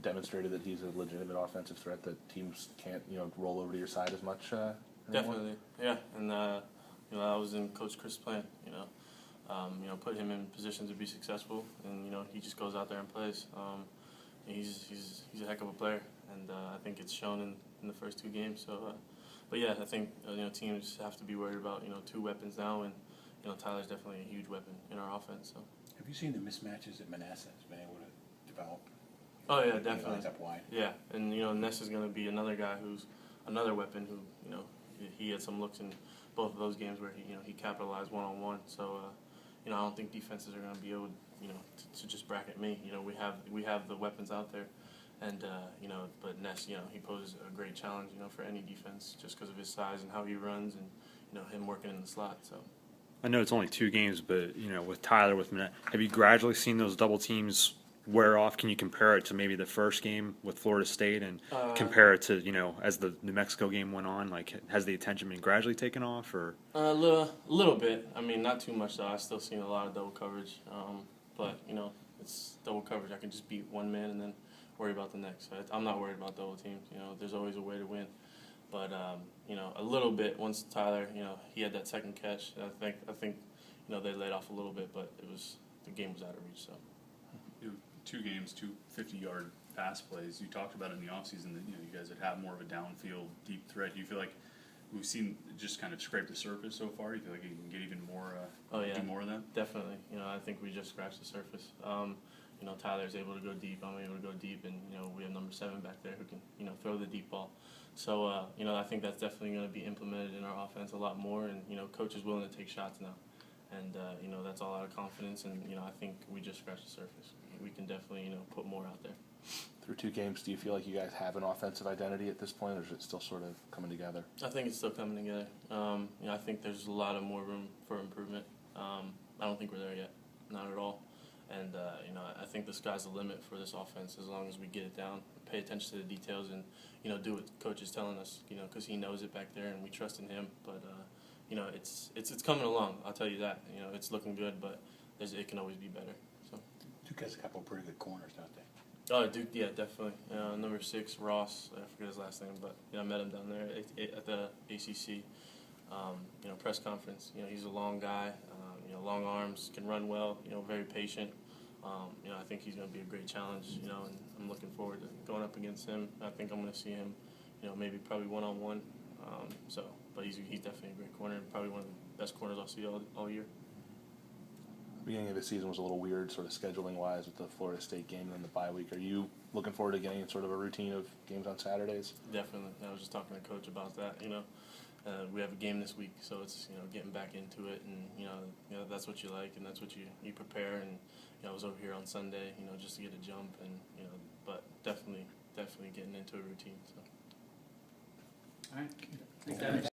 demonstrated that he's a legitimate offensive threat that teams can't, roll over to your side as much anymore? Definitely, yeah. And I was in Coach Chris' plan. Put him in position to be successful, and he just goes out there and plays. He's a heck of a player, and I think it's shown in the first 2 games. So, but yeah, I think teams have to be worried about 2 weapons now, and Tyler's definitely a huge weapon in our offense. So. Have you seen the mismatches that Manasseh has been able to develop? Oh yeah, definitely. Lines up wide. Yeah, and Ness is going to be another guy who's another weapon who he had some looks in both of those games where he capitalized one-on-one. So I don't think defenses are going to be able to just bracket me. We have the weapons out there, and but Ness he poses a great challenge for any defense just because of his size and how he runs and him working in the slot. So. I know it's only 2 games, but with Tyler, have you gradually seen those double teams wear off? Can you compare it to maybe the first game with Florida State and compare it to as the New Mexico game went on? Like, has the attention been gradually taken off, or a little bit? I mean, not too much though. I still seen a lot of double coverage, but it's double coverage. I can just beat one man and then worry about the next. So I'm not worried about double teams. There's always a way to win. But a little bit once Tyler, he had that second catch. I think they laid off a little bit, but the game was out of reach. So 2 games, 2 50-yard pass plays. You talked about it in the offseason that you guys would have more of a downfield deep threat. Do you feel like we've seen just kind of scrape the surface so far? Do you feel like you can get even more? Do more of that? Definitely. I think we just scratched the surface. Tyler's able to go deep. I'm able to go deep, and we have number 7 back there who can throw the deep ball. So I think that's definitely going to be implemented in our offense a lot more, and coach is willing to take shots now, and that's all out of confidence. And I think we just scratched the surface. We can definitely put more out there. Through 2 games, do you feel like you guys have an offensive identity at this point, or is it still sort of coming together? I think it's still coming together. I think there's a lot of more room for improvement. I don't think we're there yet, not at all. And I think the sky's the limit for this offense as long as we get it down, pay attention to the details, and do what the coach is telling us. Because he knows it back there, and we trust in him. But it's coming along. I'll tell you that. It's looking good, but it can always be better. So. Duke has a couple of pretty good corners, don't they? Oh, Duke, yeah, definitely. Number 6, Ross. I forget his last name, but I met him down there at the ACC. Press conference. He's a long guy. Long arms, can run well. Very patient. I think he's going to be a great challenge. And I'm looking forward to going up against him. I think I'm going to see him. Maybe probably one-on-one. But he's definitely a great corner. Probably one of the best corners I'll see all year. The beginning of the season was a little weird, sort of scheduling-wise, with the Florida State game and then the bye week. Are you looking forward to getting sort of a routine of games on Saturdays? Definitely. I was just talking to Coach about that. We have a game this week, so it's getting back into it, and that's what you like, and that's what you prepare. And I was over here on Sunday, just to get a jump, and but definitely getting into a routine. So. All right.